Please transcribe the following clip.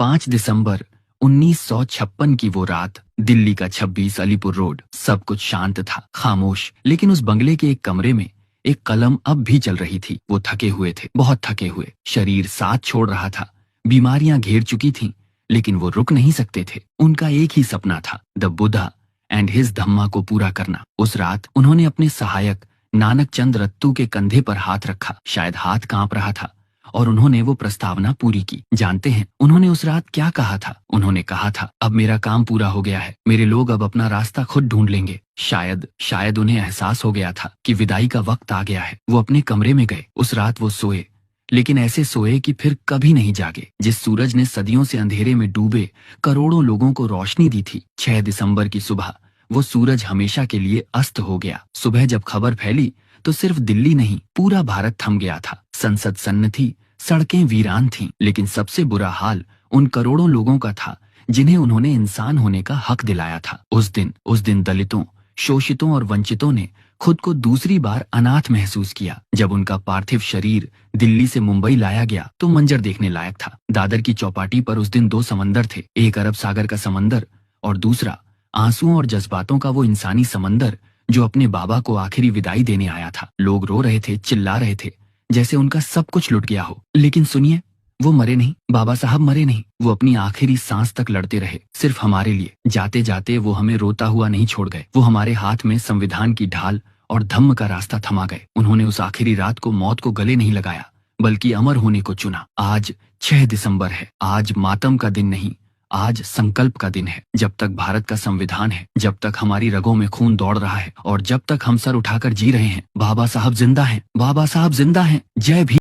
5 दिसंबर 1956 की वो रात, दिल्ली का 26 अलीपुर रोड। सब कुछ शांत था, खामोश। लेकिन उस बंगले के एक कमरे में एक कलम अब भी चल रही थी। वो थके हुए थे, बहुत थके हुए। शरीर साथ छोड़ रहा था, बीमारियां घेर चुकी थीं, लेकिन वो रुक नहीं सकते थे। उनका एक ही सपना था, द बुद्धा एंड हिज धम्मा को पूरा करना। उस रात उन्होंने अपने सहायक नानक चंद रत्तू के कंधे पर हाथ रखा। शायद हाथ कांप रहा था और उन्होंने वो प्रस्तावना पूरी की। जानते हैं उन्होंने उस रात क्या कहा था? उन्होंने कहा था, अब मेरा काम पूरा हो गया है, मेरे लोग अब अपना रास्ता खुद ढूंढ लेंगे। शायद शायद उन्हें एहसास हो गया था कि विदाई का वक्त आ गया है। वो अपने कमरे में गए। उस रात वो सोए, लेकिन ऐसे सोए कि फिर कभी नहीं जागे। जिस सूरज ने सदियों से अंधेरे में डूबे करोड़ों लोगों को रोशनी दी थी, 6 दिसंबर की सुबह वो सूरज हमेशा के लिए अस्त हो गया। सुबह जब खबर फैली तो सिर्फ दिल्ली नहीं, पूरा भारत थम गया था। संसद सन्न थी, सड़कें वीरान थीं, लेकिन सबसे बुरा हाल उन करोड़ों लोगों का था जिन्हें उन्होंने इंसान होने का हक दिलाया था। उस दिन दलितों, शोषितों और वंचितों ने खुद को दूसरी बार अनाथ महसूस किया। जब उनका पार्थिव शरीर दिल्ली से मुंबई लाया गया तो मंजर देखने लायक था। दादर की चौपाटी पर उस दिन 2 समंदर थे, एक अरब सागर का समंदर और दूसरा आंसुओं और जज्बातों का वो इंसानी समंदर जो अपने बाबा को आखिरी विदाई देने आया था। लोग रो रहे थे, चिल्ला रहे थे, जैसे उनका सब कुछ लुट गया हो। लेकिन सुनिए, वो मरे नहीं, बाबा साहब मरे नहीं। वो अपनी आखिरी सांस तक लड़ते रहे, सिर्फ हमारे लिए। जाते जाते वो हमें रोता हुआ नहीं छोड़ गए। वो हमारे हाथ में संविधान की ढाल और धम्म का रास्ता थमा गए। उन्होंने उस आखिरी रात को मौत को गले नहीं लगाया, बल्कि अमर होने को चुना। आज 6 दिसंबर है। आज मातम का दिन नहीं, आज संकल्प का दिन है। जब तक भारत का संविधान है, जब तक हमारी रगों में खून दौड़ रहा है और जब तक हम सर उठाकर जी रहे हैं, बाबा साहब जिंदा हैं, बाबा साहब जिंदा हैं। जय भीम।